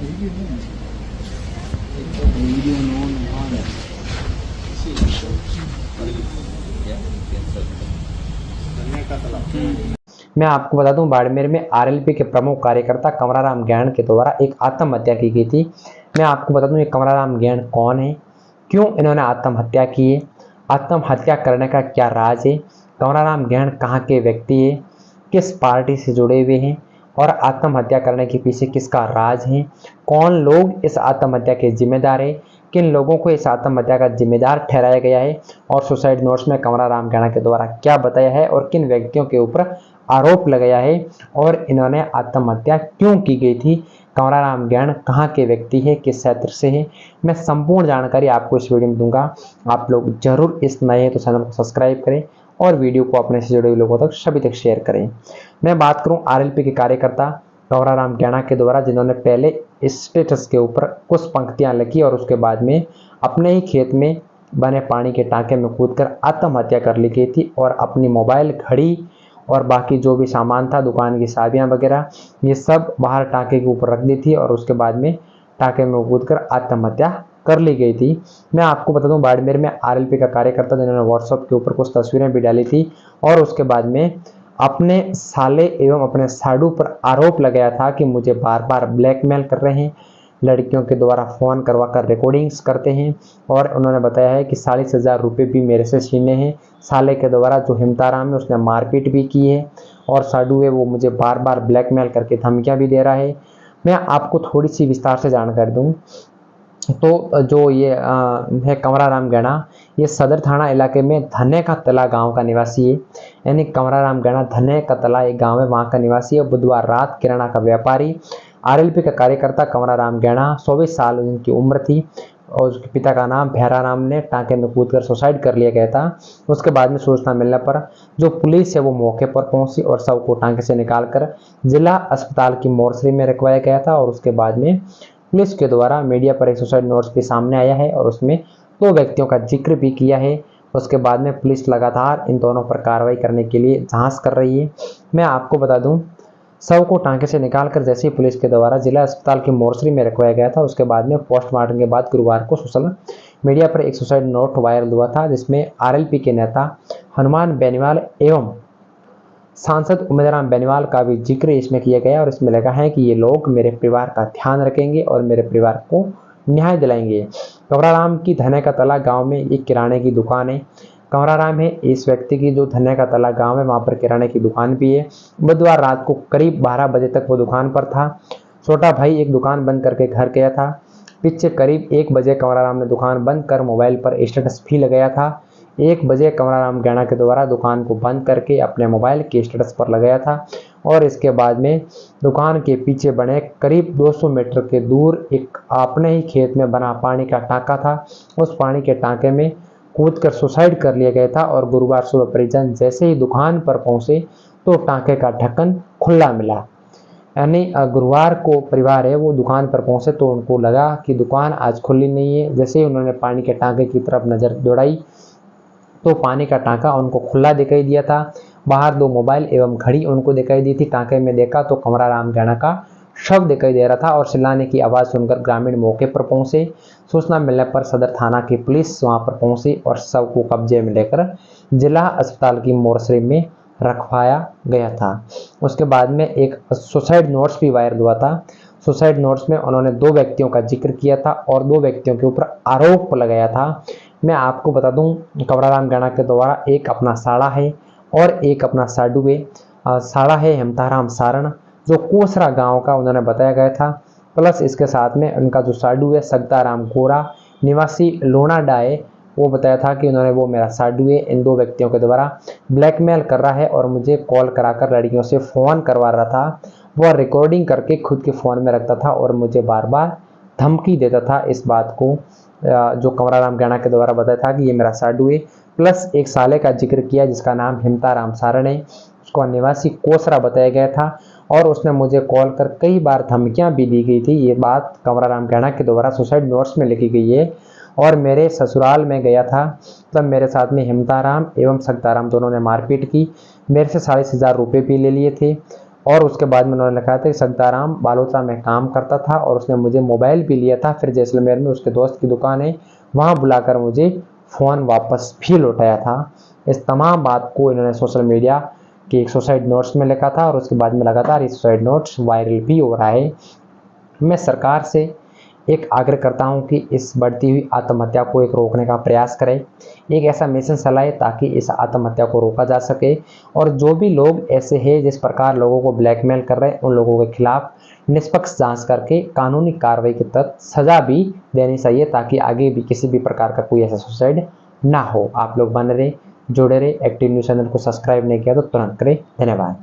मैं आपको बता दूं, बाड़मेर में आरएलपी के प्रमुख कार्यकर्ता कमराराम गैंड के द्वारा एक आत्महत्या की गई थी। मैं आपको बता दूं ये कमराराम गैंड कौन है, क्यों इन्होंने आत्महत्या की है, आत्महत्या करने का क्या राज है, कमराराम गैंड कहाँ के व्यक्ति है, किस पार्टी से जुड़े हुए हैं और आत्महत्या करने के पीछे किसका राज है, कौन लोग इस आत्महत्या के जिम्मेदार है, किन लोगों को इस आत्महत्या का जिम्मेदार ठहराया गया है और सुसाइड नोट्स में कमराराम गैंड के द्वारा क्या बताया है और किन व्यक्तियों के ऊपर आरोप लगाया है और इन्होंने आत्महत्या क्यों की गई थी, कमराराम गैंड कहाँ के व्यक्ति है, किस क्षेत्र से है, मैं संपूर्ण जानकारी आपको इस वीडियो में दूंगा। आप लोग जरूर इस नए हैं तो चैनल को सब्सक्राइब करें और वीडियो को अपने से जुड़े हुए लोगों तक सभी तक शेयर करें। मैं बात करूं आरएलपी के कार्यकर्ता कमराराम गैंड के द्वारा, जिन्होंने पहले स्टेटस के ऊपर कुछ पंक्तियां लिखी और उसके बाद में अपने ही खेत में बने पानी के टांके में कूदकर आत्महत्या कर ली गई थी और अपनी मोबाइल, घड़ी और बाकी जो भी सामान था, दुकान की चाबियां वगैरह, ये सब बाहर टांके के ऊपर रख दी थी और उसके बाद में टांके में कूदकर आत्महत्या कर ली गई थी। मैं आपको बता दूं, बाड़मेर में आरएलपी का कार्यकर्ता जिन्होंने व्हाट्सएप के ऊपर कुछ तस्वीरें भी डाली थी और उसके बाद में अपने साले एवं अपने साडू पर आरोप लगाया था कि मुझे बार बार ब्लैकमेल कर रहे हैं, लड़कियों के द्वारा फ़ोन करवा कर रिकॉर्डिंग्स करते हैं और उन्होंने बताया है कि 40,000 रुपये भी मेरे से छीने हैं। साले के द्वारा जो हिमताराम है उसने मारपीट भी की है और साडू है वो मुझे बार बार ब्लैकमेल करके धमकियां भी दे रहा है। मैं आपको थोड़ी सी विस्तार से जानकारी दूं तो जो ये है कमराराम गैंड, ये सदर थाना इलाके में धने का तला गांव का निवासी है। यानी कमराराम गैंड धने का तला एक गांव है, वहां का निवासी है। बुधवार रात किराना का व्यापारी आरएलपी का कार्यकर्ता कमराराम गैंड 24 साल उनकी उम्र थी और उसके पिता का नाम भैराराम ने टांके में कूदकर सुसाइड कर लिया गया था। उसके बाद में सूचना मिलने पर जो पुलिस है वो मौके पर पहुंची और शव को टांके से निकालकर जिला अस्पताल की मोर्चरी में रखवाया गया था और उसके बाद में पुलिस के द्वारा मीडिया पर एक सुसाइड नोट्स भी सामने आया है और उसमें 2 व्यक्तियों का जिक्र भी किया है। उसके बाद में पुलिस लगातार इन दोनों पर कार्रवाई करने के लिए जांच कर रही है। मैं आपको बता दूं, शव को टांके से निकालकर जैसे ही पुलिस के द्वारा जिला अस्पताल की मोर्चरी में रखवाया गया था, उसके बाद में पोस्टमार्टम के बाद गुरुवार को सोशल मीडिया पर एक सुसाइड नोट वायरल हुआ था जिसमें आरएलपी के नेता हनुमान बेनीवाल एवं सांसद उमेदराम बेनीवाल का भी जिक्र इसमें किया गया और इसमें लिखा है कि ये लोग मेरे परिवार का ध्यान रखेंगे और मेरे परिवार को न्याय दिलाएंगे। कमराराम की धने का तला गांव में एक किराने की दुकान है। कमराराम है इस व्यक्ति की जो धने का तला गांव है, वहां पर किराने की दुकान भी है। बुधवार रात को करीब 12 बजे तक वो दुकान पर था। छोटा भाई एक दुकान बंद करके घर गया था। पीछे करीब 1 बजे कमराराम ने दुकान बंद कर मोबाइल पर स्टेटस भी लगाया था। 1 बजे कमराराम गैंड के द्वारा दुकान को बंद करके अपने मोबाइल के स्टेटस पर लगाया था और इसके बाद में दुकान के पीछे बने करीब 200 मीटर के दूर एक अपने ही खेत में बना पानी का टांका था। उस पानी के टांके में कूदकर सुसाइड कर लिया गया था और गुरुवार सुबह परिजन जैसे ही दुकान पर पहुंचे तो टांके का ढक्कन खुला मिला। यानी गुरुवार को परिवार है वो दुकान पर पहुंचे तो उनको लगा कि दुकान आज खुली नहीं है। जैसे ही उन्होंने पानी के टांके की तरफ नजर दौड़ाई तो पानी का टांका उनको खुला दिखाई दिया था। बाहर 2 मोबाइल एवं घड़ी उनको दिखाई दी थी। टांके में देखा तो कमराराम गैंड का शव दिखाई दे रहा था और चिल्लाने की आवाज़ सुनकर ग्रामीण मौके पर पहुंचे। सूचना मिलने पर सदर थाना की पुलिस वहां पर पहुंची और शव को कब्जे में लेकर जिला अस्पताल की मोर्चरी में रखवाया गया था। उसके बाद में एक सुसाइड नोट्स भी वायरल हुआ था। सुसाइड नोट्स में उन्होंने 2 व्यक्तियों का जिक्र किया था और 2 व्यक्तियों के ऊपर आरोप लगाया था। मैं आपको बता दूं, कमराराम गैंड के द्वारा एक अपना साड़ा है और एक अपना साडू है। साड़ा है हिमताराम सारण जो कोसरा गांव का उन्होंने बताया गया था, प्लस इसके साथ में उनका जो साडू है सगताराम गोरा निवासी लोनाडा है, वो बताया था कि उन्होंने वो मेरा साडू है। इन 2 व्यक्तियों के द्वारा ब्लैकमेल कर रहा है और मुझे कॉल कराकर लड़कियों से फ़ोन करवा रहा था। वह रिकॉर्डिंग करके खुद के फ़ोन में रखता था और मुझे बार बार धमकी देता था। इस बात को जो कमराराम गैंड के द्वारा बताया था कि ये मेरा साडू है। प्लस एक साले का जिक्र किया जिसका नाम हिमताराम सारण है, उसको निवासी कोसरा बताया गया था और उसने मुझे कॉल कर कई बार धमकियां भी दी गई थी। ये बात कमराराम गैंड के द्वारा सुसाइड नोट्स में लिखी गई है। और मेरे ससुराल में गया था तब मेरे साथ में हिमताराम एवं सगताराम दोनों ने मारपीट की। मेरे से 40,000 रुपये भी ले लिए थे और उसके बाद में उन्होंने लिखा था कि सत्ताराम बालोतरा में काम करता था और उसने मुझे मोबाइल भी लिया था, फिर जैसलमेर में उसके दोस्त की दुकान है वहाँ बुलाकर मुझे फ़ोन वापस भी लौटाया था। इस तमाम बात को इन्होंने सोशल मीडिया के एक सुसाइड नोट्स में लिखा था और उसके बाद में लगातार ये सुसाइड नोट्स वायरल भी हो रहा है। मैं सरकार से एक आग्रह करता हूं कि इस बढ़ती हुई आत्महत्या को एक रोकने का प्रयास करें, एक ऐसा मिशन चलाए ताकि इस आत्महत्या को रोका जा सके। और जो भी लोग ऐसे हैं जिस प्रकार लोगों को ब्लैकमेल कर रहे हैं, उन लोगों के खिलाफ निष्पक्ष जांच करके कानूनी कार्रवाई के तहत सजा भी देनी चाहिए ताकि आगे भी किसी भी प्रकार का कोई ऐसा सुसाइड ना हो। आप लोग बने रहे, जुड़े रहे। एक्टिव न्यूज़ चैनल को सब्सक्राइब नहीं किया तो तुरंत करें। धन्यवाद।